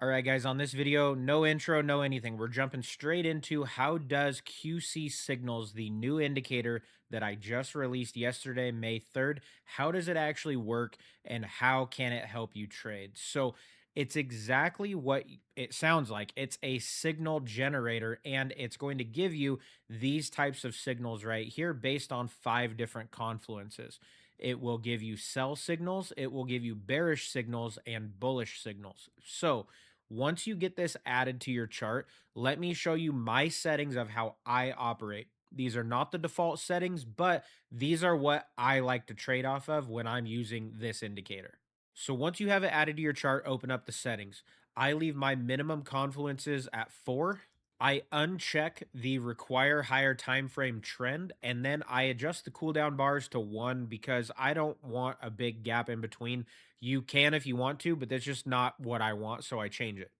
All right, guys, on this video, no intro, no anything. We're jumping straight into how does QC Signals, the new indicator that I just released yesterday, May 3rd, how does it actually work and how can it help you trade? So it's exactly what it sounds like. It's a signal generator and it's going to give you these types of signals right here based on 5 different confluences. It will give you sell signals, it will give you bearish signals and bullish signals. So once you get this added to your chart, let me show you my settings of how I operate. These are not the default settings, but these are what I like to trade off of when I'm using this indicator. So once you have it added to your chart, open up the settings. I leave my minimum confluences at 4. I uncheck the require higher time frame trend, and then I adjust the cooldown bars to 1 because I don't want a big gap in between. You can if you want to, but that's just not what I want, so I change it.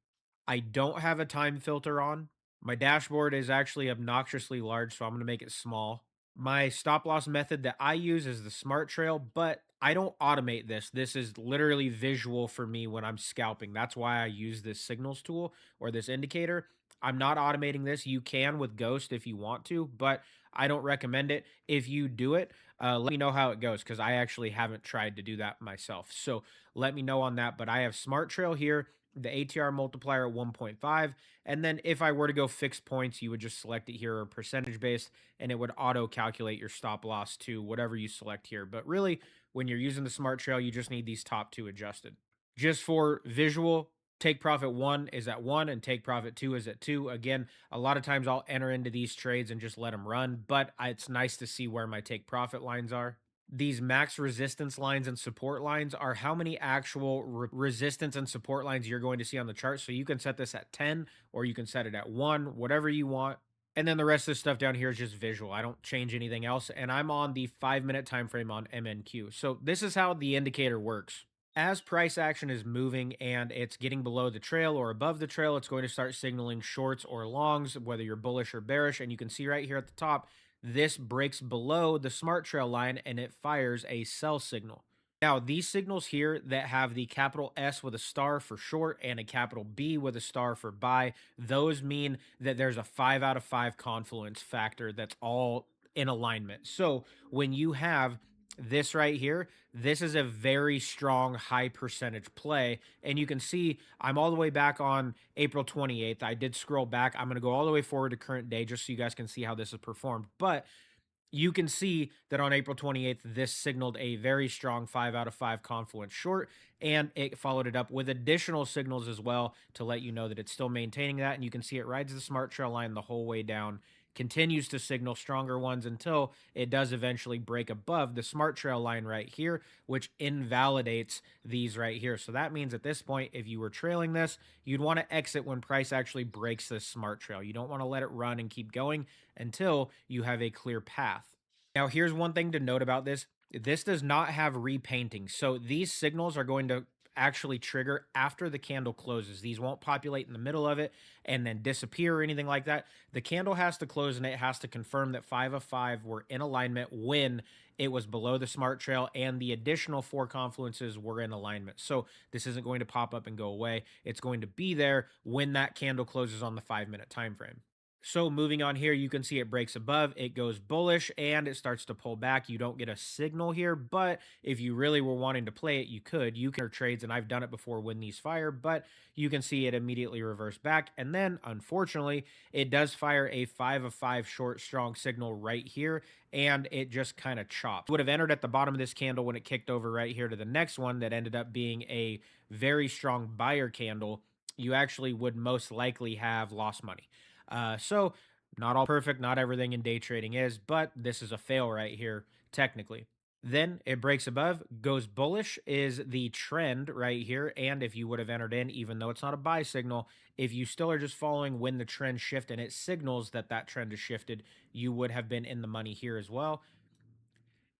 I don't have a time filter on. My dashboard is actually obnoxiously large, so I'm going to make it small. My stop loss method that I use is the smart trail, but I don't automate this. This is literally visual for me when I'm scalping. That's why I use this signals tool or this indicator. I'm not automating this. You can with Ghost if you want to, but I don't recommend it. If you do it, let me know how it goes because I actually haven't tried to do that myself. So let me know on that. But I have Smart Trail here, the ATR multiplier at 1.5. And then if I were to go fixed points, you would just select it here or percentage based, and it would auto calculate your stop loss to whatever you select here. But really, when you're using the Smart Trail, you just need these top two adjusted. Just for visual, take profit 1 is at 1 and take profit 2 is at 2. Again, a lot of times I'll enter into these trades and just let them run, but it's nice to see where my take profit lines are. These max resistance lines and support lines are how many actual resistance and support lines you're going to see on the chart. So you can set this at 10 or you can set it at 1, whatever you want. And then the rest of the stuff down here is just visual. I don't change anything else. And I'm on the 5 minute time frame on MNQ. So this is how the indicator works. As price action is moving and it's getting below the trail or above the trail, it's going to start signaling shorts or longs, whether you're bullish or bearish. And you can see right here at the top, this breaks below the smart trail line and it fires a sell signal. Now, these signals here that have the capital S with a star for short and a capital B with a star for buy, those mean that there's a 5 out of 5 confluence factor that's all in alignment. So when you have this right here, this is a very strong high percentage play. And you can see I'm all the way back on April 28th. I did scroll back. I'm going to go all the way forward to current day just so you guys can see how this has performed. But you can see that on April 28th, this signaled a very strong 5 out of 5 confluence short, and it followed it up with additional signals as well to let you know that it's still maintaining that. And you can see it rides the smart trail line the whole way down, continues to signal stronger ones until it does eventually break above the smart trail line right here, which invalidates these right here. So that means at this point, if you were trailing this, you'd want to exit when price actually breaks this smart trail. You don't want to let it run and keep going until you have a clear path. Now, here's one thing to note about this. This does not have repainting. So these signals are going to actually trigger after the candle closes. These won't populate in the middle of it and then disappear or anything like that. The candle has to close and it has to confirm that 5 of 5 were in alignment when it was below the smart trail and the additional 4 confluences were in alignment. So this isn't going to pop up and go away. It's going to be there when that candle closes on the 5 minute time frame. So moving on here, you can see it breaks above, it goes bullish, and it starts to pull back. You don't get a signal here, but if you really were wanting to play it, you could. You can trades, and I've done it before when these fire, but you can see it immediately reverse back. And then, unfortunately, it does fire a 5 of 5 short strong signal right here, and it just kind of chops. Would have entered at the bottom of this candle when it kicked over right here to the next one that ended up being a very strong buyer candle. You actually would most likely have lost money. So not all perfect, not everything in day trading is, but this is a fail right here, technically. Then it breaks above, goes bullish is the trend right here. And if you would have entered in, even though it's not a buy signal, if you still are just following when the trend shift and it signals that that trend has shifted, you would have been in the money here as well.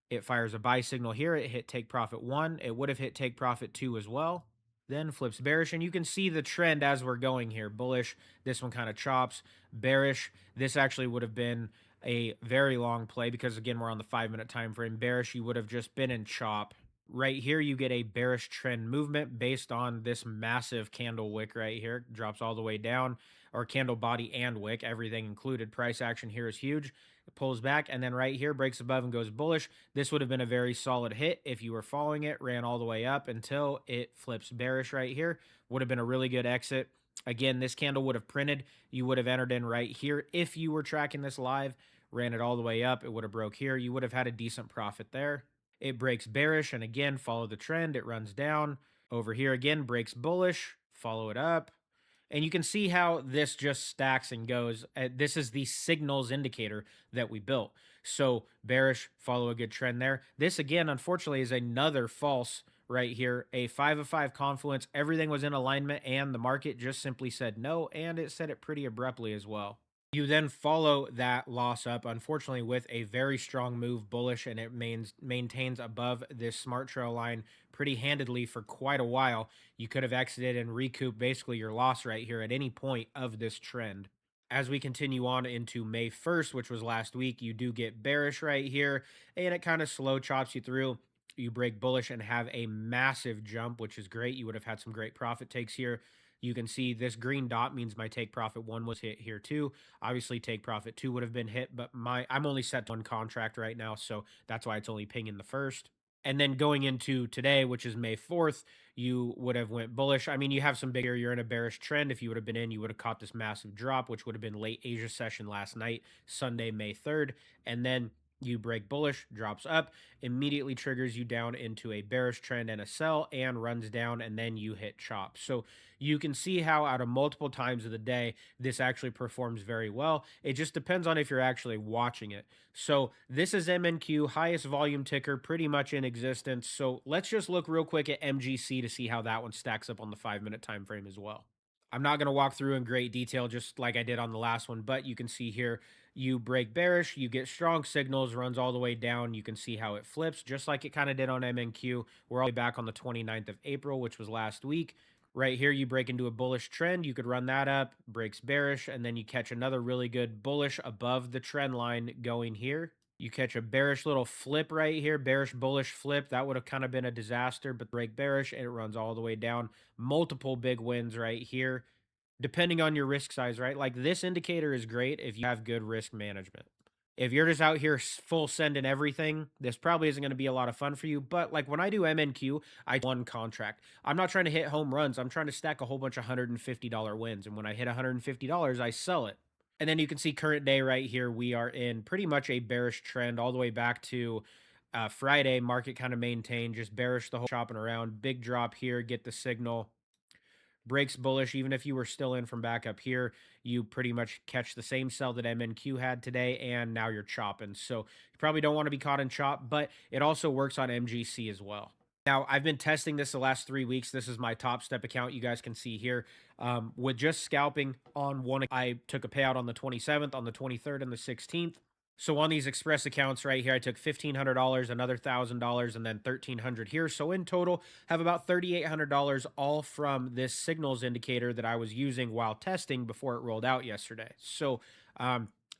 It fires a buy signal here. It hit take profit 1. It would have hit take profit 2 as well. Then flips bearish, and you can see the trend as we're going here. Bullish, this one kind of chops. Bearish, this actually would have been a very long play because again, we're on the 5 minute time frame. Bearish, you would have just been in chop. Right here, you get a bearish trend movement based on this massive candle wick right here. Drops all the way down, or candle body and wick, everything included. Price action here is huge. It pulls back, and then right here breaks above and goes bullish. This would have been a very solid hit if you were following it. Ran all the way up until it flips bearish right here. Would have been a really good exit. Again, this candle would have printed. You would have entered in right here if you were tracking this live. Ran it all the way up. It would have broke here. You would have had a decent profit there. It breaks bearish and again, follow the trend. It runs down. Over here again, breaks bullish, follow it up. And you can see how this just stacks and goes. This is the signals indicator that we built. So bearish, follow a good trend there. This again, unfortunately, is another false right here. A 5 of 5 confluence. Everything was in alignment and the market just simply said no. And it said it pretty abruptly as well. You then follow that loss up, unfortunately, with a very strong move bullish, and it maintains above this smart trail line pretty handedly for quite a while. You could have exited and recouped basically your loss right here at any point of this trend. As we continue on into May 1st, which was last week, you do get bearish right here, and it kind of slow chops you through. You break bullish and have a massive jump, which is great. You would have had some great profit takes here. You can see this green dot means my take profit one was hit here too. Obviously, take profit two would have been hit, but I'm only set to one contract right now, so that's why it's only pinging the first. And then going into today, which is May 4th, you would have went bullish. I mean, you have some bigger, you're in a bearish trend. If you would have been in, you would have caught this massive drop, which would have been late Asia session last night, Sunday, May 3rd. And then you break bullish, drops up, immediately triggers you down into a bearish trend and a sell and runs down, and then you hit chop. So you can see how out of multiple times of the day, this actually performs very well. It just depends on if you're actually watching it. So this is MNQ, highest volume ticker pretty much in existence. So let's just look real quick at MGC to see how that one stacks up on the 5-minute time frame as well. I'm not going to walk through in great detail just like I did on the last one, but you can see here you break bearish, you get strong signals, runs all the way down. You can see how it flips just like it kind of did on MNQ. We're all the way back on the 29th of April, which was last week. Right here, you break into a bullish trend. You could run that up, breaks bearish, and then you catch another really good bullish above the trend line going here. You catch a bearish little flip right here, bearish bullish flip. That would have kind of been a disaster, but break bearish and it runs all the way down. Multiple big wins right here, depending on your risk size, right? Like this indicator is great if you have good risk management. If you're just out here full sending everything, this probably isn't going to be a lot of fun for you. But like when I do MNQ, I one contract. I'm not trying to hit home runs. I'm trying to stack a whole bunch of $150 wins. And when I hit $150, I sell it. And then you can see current day right here, we are in pretty much a bearish trend all the way back to Friday. Market kind of maintained, just bearish the whole shopping around. Big drop here, get the signal, breaks bullish. Even if you were still in from back up here, you pretty much catch the same sell that MNQ had today, and now you're chopping. So you probably don't want to be caught in chop, but it also works on MGC as well. Now, I've been testing this the last 3 weeks. This is my TopStep account. You guys can see here with just scalping on one. I took a payout on the 27th, on the 23rd, and the 16th. So on these express accounts right here, I took $1,500, another $1,000, and then $1,300 here. So in total, have about $3,800 all from this signals indicator that I was using while testing before it rolled out yesterday. So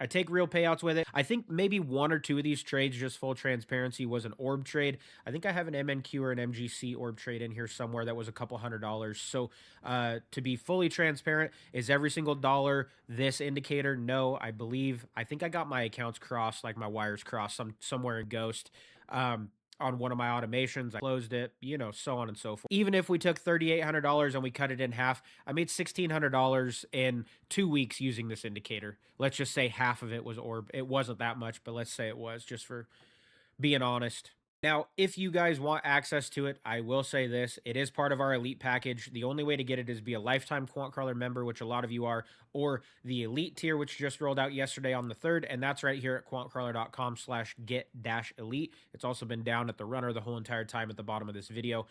I take real payouts with it. I think maybe one or two of these trades, just full transparency, was an orb trade. I think I have an MNQ or an MGC orb trade in here somewhere that was a couple $100. So to be fully transparent, is every single dollar this indicator? No, I think I got my accounts crossed, like my wires crossed somewhere in Ghost. On one of my automations, I closed it, so on and so forth. Even if we took $3,800 and we cut it in half, I made $1,600 in 2 weeks using this indicator. Let's just say half of it was orb. It wasn't that much, but let's say it was, just for being honest. Now, if you guys want access to it, I will say this. It is part of our Elite package. The only way to get it is be a lifetime QuantCrawler member, which a lot of you are, or the Elite tier, which just rolled out yesterday on the 3rd, and that's right here at quantcrawler.com/get-elite. It's also been down at the runner the whole entire time at the bottom of this video.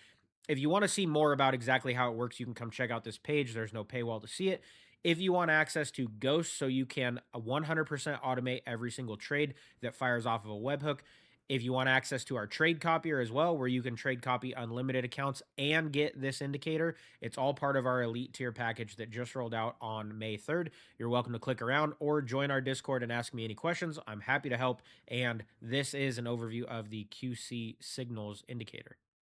If you want to see more about exactly how it works, you can come check out this page. There's no paywall to see it. If you want access to Ghost, so you can 100% automate every single trade that fires off of a webhook. If you want access to our trade copier as well, where you can trade copy unlimited accounts and get this indicator, it's all part of our Elite tier package that just rolled out on May 3rd. You're welcome to click around or join our Discord and ask me any questions. I'm happy to help. And this is an overview of the QC signals indicator.